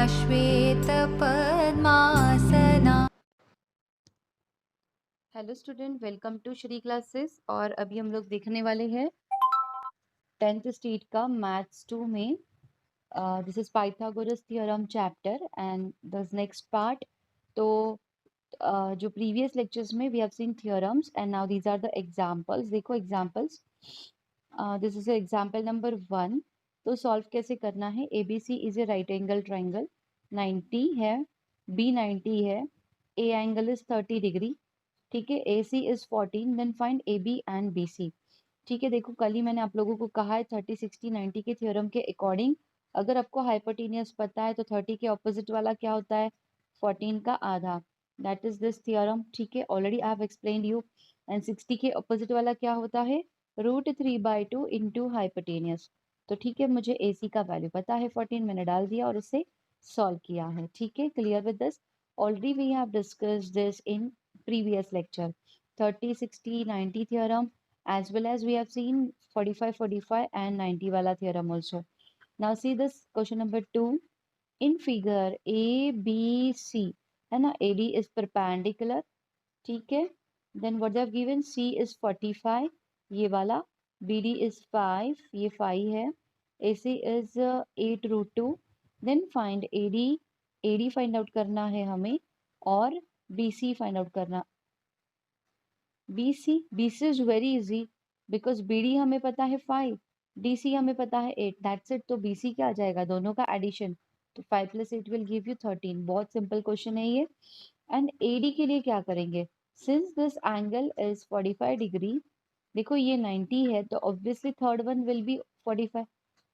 श्वेतपद्मासना। Hello student, welcome to Shri classes. और अभी हम लोग देखने वाले हैं 10th स्टेट का मैथ्स 2 में this is Pythagoras theorem chapter and this next part. तो जो प्रीवियस लेक्चर्स में we have seen theorems and now these are the examples. देखो examples, this is example number 1। तो सॉल्व कैसे करना है। ABC is a right angle triangle, 90 है, B 90 है, A एंगल इज 30 डिग्री, ठीक है। AC is 14, then find AB and BC। ठीक है, देखो कल ही मैंने आप लोगों को कहा है 30 60 90 के थ्योरम के अकॉर्डिंग अगर आपको हाइपोटेनियस पता है तो 30 के ऑपोजिट वाला क्या होता है, 14 का आधा, दैट इज दिस थ्योरम। ठीक है, already I have explained you. And 60 के ऑपोजिट वाला क्या होता है, √3/2 इंटू हाइपोटेनियस। तो ठीक है, मुझे AC का वैल्यू पता है 14, मैंने डाल दिया और उसे सॉल्व किया है। ठीक है, clear with this. Already we have discussed this in previous lecture, 30 60 90 theorem, as well as we have seen 45 45 and 90 wala theorem also. Now see this question number 2. In figure ABC, है ना, AD is perpendicular, ठीक है। then what they have given, C is 45, ये वाला, BD is 5, ये 5 है, AC is 8√2। then find AD find out करना है हमें और BC फाइंड आउट करना। BC is very easy because BD हमें पता है 5, DC हमें पता है 8, दैट्स इट। तो BC क्या आ जाएगा, दोनों का एडिशन, तो 5 + 8 विल गिव यू 13। बहुत सिंपल क्वेश्चन है ये। एंड AD के लिए क्या करेंगे, since this angle is 45 degree, देखो ये 90 है तो obviously third one will be 45,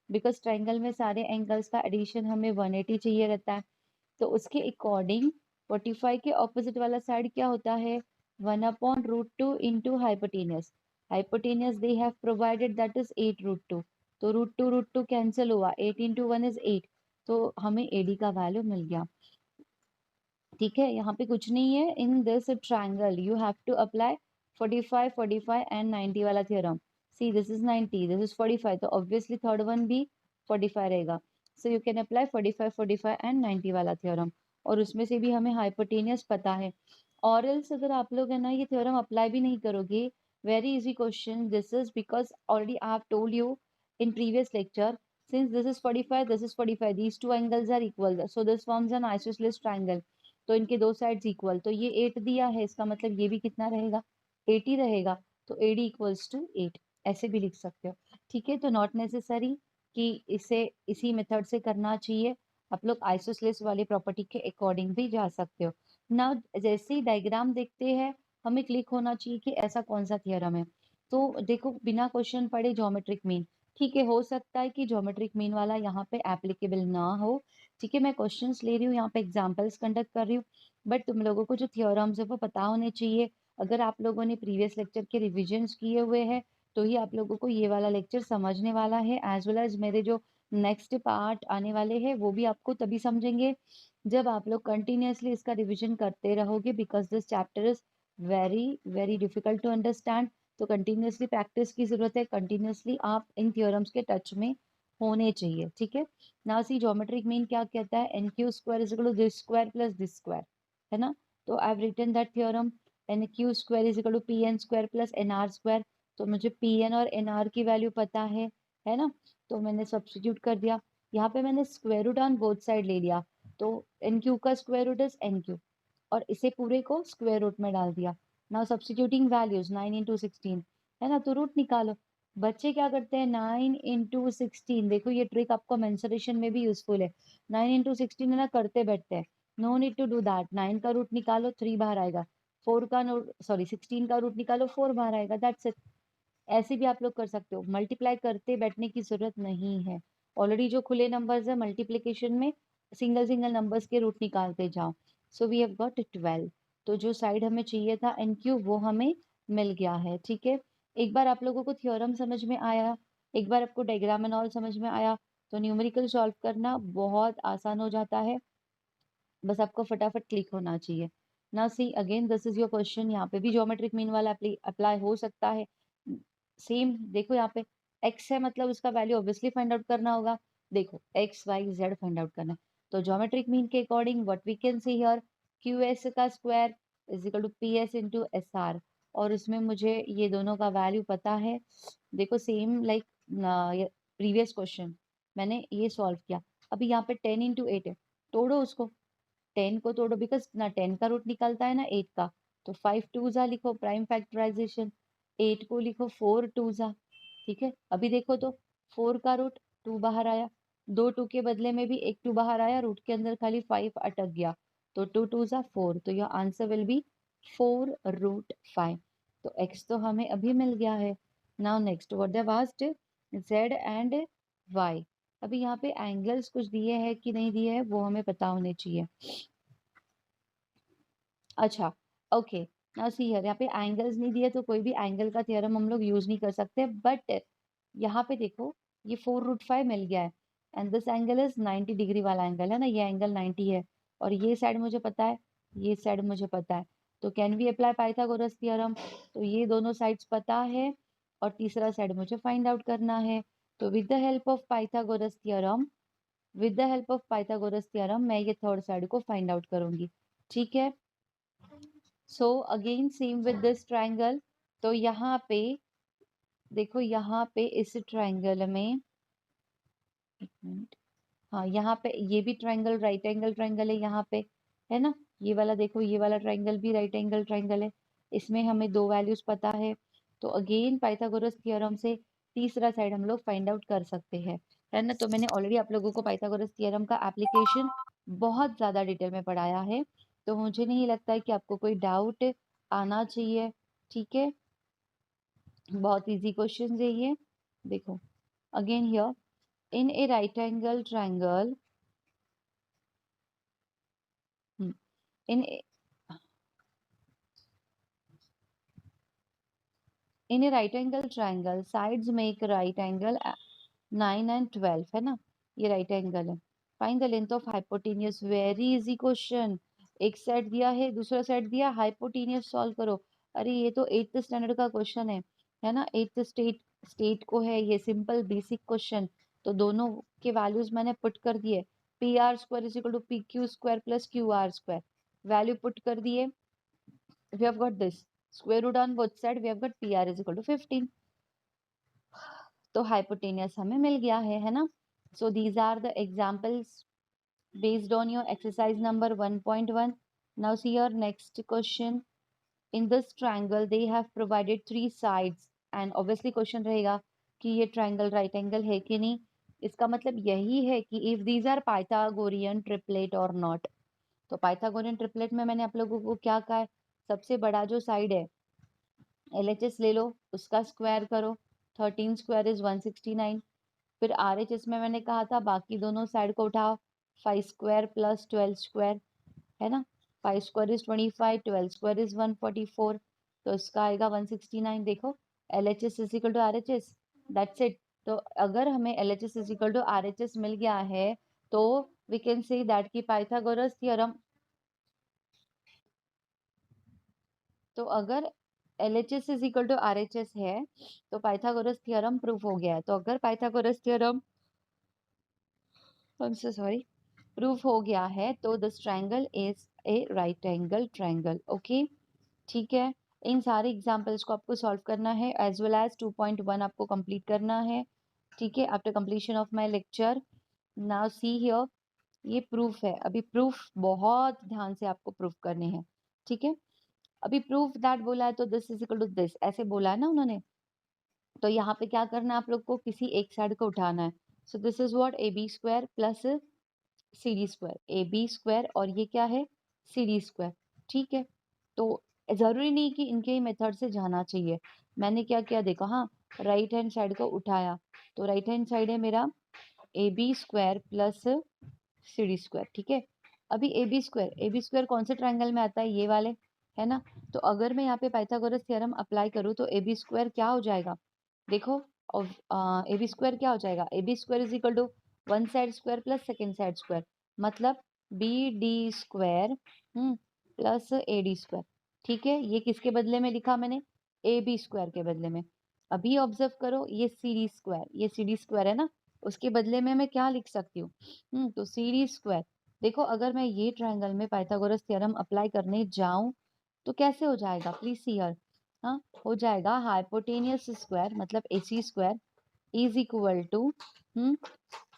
because triangle में सारे एंगल्स का एडिशन हमें 180 चाहिए रहता है। तो उसके अकॉर्डिंग 45 के ऑपोजिट वाला साइड क्या होता है, 1/√2 into hypotenuse. Hypotenuse they have provided that is 8√2, तो √2 कैंसिल हुआ, 8 इंटू 1 इज 8, तो हमें AD का वैल्यू मिल गया। ठीक है, यहाँ पे कुछ नहीं है। In this triangle you have to apply 45 45 and 90 वाला theorem. See this is 90, this is 45, तो ऑब्वियसली थर्ड वन भी 45 रहेगा। So you can apply 45 45 and 90 वाला थ्योरम, और उसमें से भी हमें हाइपोटेनियस पता है। और एल्स अगर आप लोग है ना ये थ्योरम अप्लाई भी नहीं करोगे, very easy question this is, because already I have told you in previous lecture, since this is 45, this is 45, these two angles are equal, so this forms an isosceles triangle, तो इनके दो sides equal, तो ये 8 दिया है, इसका मतलब ये भी कितना रहेगा, 8 ही रहेगा, तो AD इक्वल्स टू 8, ऐसे भी लिख सकते हो। ठीक है, तो नॉट नेसेसरी कि इसे इसी मेथड से करना चाहिए, आप लोग आइसोसेलेस वाली प्रॉपर्टी के अकॉर्डिंग भी जा सकते हो ना। जैसे ही डायग्राम देखते हैं हमें क्लिक होना चाहिए कि ऐसा कौन सा थियरम है। तो देखो बिना क्वेश्चन पढ़े ज्योमेट्रिक मीन, ठीक है, हो सकता है कि ज्योमेट्रिक मीन वाला यहाँ पे एप्लीकेबल ना हो। ठीक है, मैं क्वेश्चंस ले रही हूँ, यहाँ पे एग्जांपल्स कंडक्ट कर रही हूँ, बट तुम लोगों को जो थ्योरम्स है वो पता होने चाहिए। अगर आप लोगों ने प्रीवियस लेक्चर के रिविजन्स किए हुए हैं तो ही आप लोगों को ये वाला लेक्चर समझने वाला है, एज वेल एज मेरे जो नेक्स्ट पार्ट आने वाले हैं वो भी आपको तभी समझेंगे जब आप लोग कंटिन्यूअसली इसका रिविजन करते रहोगे, because this chapter is very very difficult to understand. तो कंटिन्यूअसली प्रैक्टिस की जरूरत है, कंटिन्यूअसली आप इन थ्योरम्स के टच में होने चाहिए। ठीक है, नाउ सी ज्योमेट्रिक मीन क्या कहता है, NQ² is equal to this square plus this square, है ना। तो I have written that theorem, NQ² is equal to PN² plus NR²। तो मुझे PN और NR की वैल्यू पता है ना, तो मैंने सब्स्टिट्यूट कर दिया। यहाँ पे मैंने square root on both side ले लिया, तो NQ का स्क्वायर रूट इज NQ, और इसे पूरे को स्क्वायर रूट में डाल दिया। नाउ सब्स्टिट्यूटिंग वैल्यूज 9 इंटू 16, है ना, तो रूट निकालो। बच्चे क्या करते हैं, 9 इंटू 16, देखो ये ट्रिक आपको मेंसुरेशन में भी यूजफुल है। 9 इंटू 16 है ना, करते बैठते हैं, no need to do that. 9 का रूट निकालो 3 बाहर आएगा, 4 का सॉरी 16 का रूट निकालो 4 बाहर आएगा, दैट्स इट। ऐसे भी आप लोग कर सकते हो, मल्टीप्लाई करते बैठने की जरूरत नहीं है। ऑलरेडी जो खुले नंबर्स है मल्टीप्लीकेशन में सिंगल सिंगल नंबर्स के रूट निकालते जाओ। सो वी हैव गॉट 12, तो जो साइड हमें चाहिए था NQ वो हमें मिल गया है। ठीक है, एक बार आप लोगों को थ्योरम समझ में आया, एक बार आपको डायग्राम एंड ऑल समझ में आया, तो न्यूमेरिकल सॉल्व करना बहुत आसान हो जाता है, बस आपको फटाफट क्लिक होना चाहिए ना। See again this is your question, यहाँ पे भी ज्योमेट्रिक मीन वाला अप्लाई हो सकता है। सेम देखो यहाँ पे x है, मतलब उसका वैल्यू ऑब्वियसली फाइंड आउट करना होगा। देखो x y z find out करना है, तो ज्योमेट्रिक मीन के according what we can see here, Q S का square is equal to P S into S R, और उसमें मुझे ये दोनों का वैल्यू पता है। देखो सेम लाइक प्रीवियस क्वेश्चन मैंने ये सॉल्व किया। अभी यहाँ पे 10 इंटू 8 है, तोड़ो उसको, 10 को तोड़ो, बिकॉज ना 10 का रूट निकलता है ना 8 का, तो 5 टू जा लिखो प्राइम फैक्टराइजेशन, 8 को लिखो 4 टू जा। ठीक है, अभी देखो तो 4 का रूट 2 बाहर आया, 2 2 के बदले में भी एक 2 बाहर आया, रूट के अंदर खाली 5 अटक गया, तो 2 टू जा 4, तो your answer will be 4 root 5। तो x तो हमें अभी मिल गया है। Now next what they asked, z and y। अभी यहाँ पे एंगल्स कुछ दिए हैं कि नहीं दिए हैं वो हमें पता होने चाहिए। अच्छा, ओके, नाउ सी हियर, यहाँ पे एंगल्स नहीं दिए तो कोई भी एंगल का थ्योरम हम लोग यूज नहीं कर सकते, बट यहाँ पे देखो ये 4 रूट 5 मिल गया है, and this angle is 90 degree वाला एंगल है ना, ये एंगल 90 है, और ये साइड मुझे पता है, ये साइड मुझे पता है, तो can we apply Pythagoras theorem, तो ये दोनों साइड्स पता है, और तीसरा साइड मुझे फाइंड आउट करना है। तो with the help of Pythagoras theorem, with the help of Pythagoras theorem मैं ये थर्ड साइड को फाइंड आउट करूंगी। ठीक है, so again same with this triangle, तो यहाँ पे देखो, यहाँ पे इस ट्राइंगल में, एक मिनट, हाँ यहाँ पे ये भी ट्राइंगल राइट एंगल ट्राइंगल है यहाँ पे, है ना, ये वाला देखो, ये वाला ट्राइंगल भी राइट एंगल ट्राइंगल है, इसमें हमें दो वैल्यूज पता है, तो अगेन पाइथागोरस थ्योरम से तीसरा साइड हम लोग फाइंड आउट कर सकते हैं, है ना। तो मैंने ऑलरेडी आप लोगों को पाइथागोरस थ्योरम का एप्लीकेशन बहुत ज्यादा डिटेल में पढ़ाया है, तो मुझे नहीं लगता है कि आपको कोई डाउट आना चाहिए। ठीक है, बहुत इजी क्वेश्चन है ये। देखो again here, in a right angle triangle, in a, in a right angle triangle sides make right angle 9 and 12, है ना, ये राइट एंगल है, find the length of hypotenuse, very easy question, एक side दिया है दूसरा साइड दिया, hypotenuse solve करो। अरे ये तो 8th स्टैंडर्ड का क्वेश्चन है ना, 8th स्टेट को है ये, सिंपल बेसिक क्वेश्चन, तो दोनों के वैल्यूज मैंने पुट कर दिए, P R square is equal to P Q square plus Q R square, value put कर दिए, we have got this square root on both side, we have got PR is equal to 15, तो hypotenuse हमें मिल गया है ना। So these are the examples based on your exercise number 1.1. now see your next question, in this triangle they have provided three sides, and obviously question रहेगा कि ये triangle right angle है कि नहीं, इसका मतलब यही है कि if these are Pythagorean triplet or not। तो पाइथागोरियन ट्रिपलेट में मैंने आप लोगों को क्या कहा है, सबसे बड़ा जो साइड है LHS ले लो, उसका स्क्वायर करो, 13 स्क्वायर इज 169, फिर RHS में मैंने कहा था बाकी दोनों साइड को उठाओ, 5 स्क्वायर प्लस 12 स्क्वायर, है ना, 5 स्क्वायर इज 25, 12 स्क्वायर इज 144, तो इसका आएगा 169। देखो LHS is equal to RHS, that's it. तो अगर हमें LHS is equal to RHS मिल गया है, तो वी कैन से दैट की पाइथागोरस थ्योरम, तो अगर LHS is equal to RHS है तो पाइथागोरस थ्योरम प्रूफ हो गया है, तो अगर Pythagoras theorem, I am so sorry, proof हो गया है तो this triangle is a right angle triangle. Okay, ठीक है, इन सारे एग्जांपल्स को आपको सॉल्व करना है, एज वेल एज 2.1 आपको कंप्लीट करना है। ठीक है, after completion of my lecture, now see here, ये प्रूफ है, अभी प्रूफ बहुत ध्यान से आपको प्रूफ करने हैं। ठीक है, अभी प्रूफ दैट बोला है तो this is equal to this ऐसे बोला है ना उन्होंने, तो यहाँ पे क्या करना है आप लोग को, किसी एक साइड को उठाना है। So this is what, A B square plus C D square, A B square और ये क्या है, सी डी स्क्वायर। ठीक है, तो जरूरी नहीं कि इनके ही मेथड से जाना चाहिए, मैंने क्या किया देखो, हाँ राइट हैंड साइड को उठाया, तो राइट हैंड साइड है मेरा A B square plus C D square. ठीक है, अभी ए बी स्क्वायर कौन से ट्रायंगल में आता है, ये वाले, है ना, तो अगर मैं यहाँ पे पाइथागोरस थ्योरम अप्लाई करूँ तो ए बी स्क्वायर क्या हो जाएगा, देखो, ए बी स्क्वायर क्या हो जाएगा, A B square is equal to one side square plus second side square, मतलब B D square plus A D square. ठीक है, ये किसके बदले में लिखा मैंने, ए बी स्क्वायर के बदले में। अभी ऑब्जर्व करो, ये सी डी स्क्वायर, ये सी डी स्क्वायर है ना, उसके बदले में मैं क्या लिख सकती हूँ, तो सी डी स्क्वायर, देखो अगर मैं ये ट्रायंगल में पाइथागोरस थ्योरम अप्लाई करने जाऊं तो कैसे हो जाएगा, प्लीज सी हियर। हाँ, हो जाएगा हाइपोटेनियस स्क्वायर मतलब AC square is equal to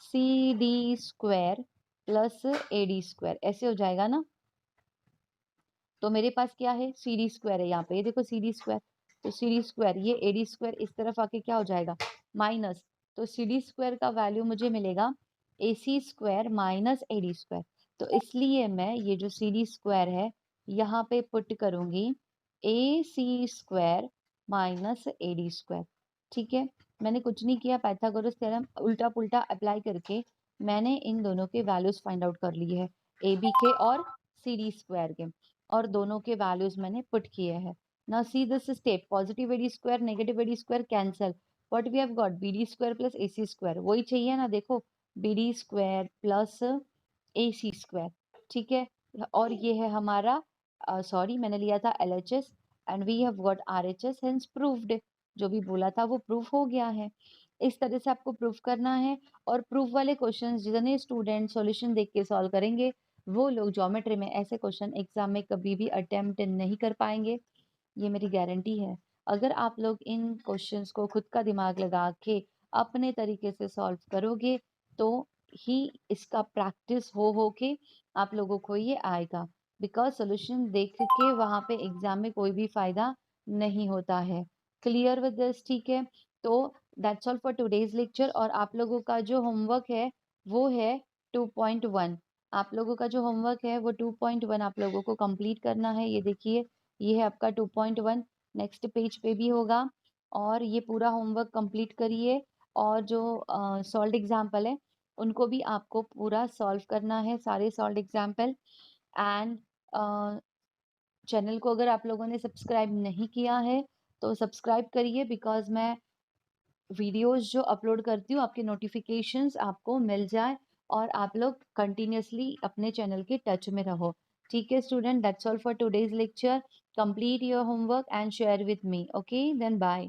CD square plus AD square, ऐसे हो जाएगा ना। तो मेरे पास क्या है, CD स्क्वायर है यहाँ पे, ये देखो CD स्क्वायर, तो CD स्क्वायर ये AD स्क्वायर इस तरफ आके क्या हो जाएगा, माइनस। तो CD स्क्वायर का वैल्यू मुझे मिलेगा AC square minus AD square. तो इसलिए मैं ये जो CD स्क्वायर है यहाँ पे पुट करूंगी AC square minus AD square. ठीक है, मैंने कुछ नहीं किया, पाइथागोरस थ्योरम उल्टा पुल्टा अप्लाई करके मैंने इन दोनों के वैल्यूज फाइंड आउट कर लिए हैं, AB के और CD स्क्वायर के, और दोनों के वैल्यूज मैंने पुट किए हैं। Now see this step, positive AD square negative AD square cancel, what we have got BD square plus AC square, वही चाहिए ना, देखो BD square plus AC square. ठीक है, और ये है हमारा सॉरी मैंने लिया था LHS and we have got RHS, hence proved, जो भी बोला था वो प्रूफ हो गया है। इस तरह से आपको प्रूफ करना है, और प्रूफ वाले क्वेश्चंस जितने स्टूडेंट सॉल्यूशन देख के सॉल्व करेंगे वो लोग ज्योमेट्री में ऐसे क्वेश्चन एग्जाम में कभी भी अटेम्प्ट नहीं कर पाएंगे, ये मेरी गारंटी है। अगर आप लोग इन क्वेश्चंस को खुद का दिमाग लगा के अपने तरीके से सॉल्व करोगे तो ही इसका प्रैक्टिस हो के आप लोगों को ये आएगा, बिकॉज सोल्यूशन देख के वहां पे एग्जाम में कोई भी फायदा नहीं होता है। क्लियर विद दिस, ठीक है। तो that's all for today's lecture, और आप लोगों का जो होमवर्क है वो है 2.1। आप लोगों का जो होमवर्क है वो 2.1 आप लोगों को कंप्लीट करना है। ये देखिए, ये है आपका 2.1, नेक्स्ट पेज पे भी होगा, और ये पूरा होमवर्क कंप्लीट करिए। और जो सॉल्व एग्जाम्पल है उनको भी आपको पूरा सॉल्व करना है, सारे सॉल्व एग्जाम्पल। एंड चैनल को अगर आप लोगों ने सब्सक्राइब नहीं किया है तो सब्सक्राइब करिए, बिकॉज मैं वीडियोस जो अपलोड करती हूँ आपके नोटिफिकेशंस आपको मिल जाए, और आप लोग कंटिन्यूअसली अपने चैनल के टच में रहो। ठीक है student, that's all for today's lecture, complete your homework and share with me, okay then bye.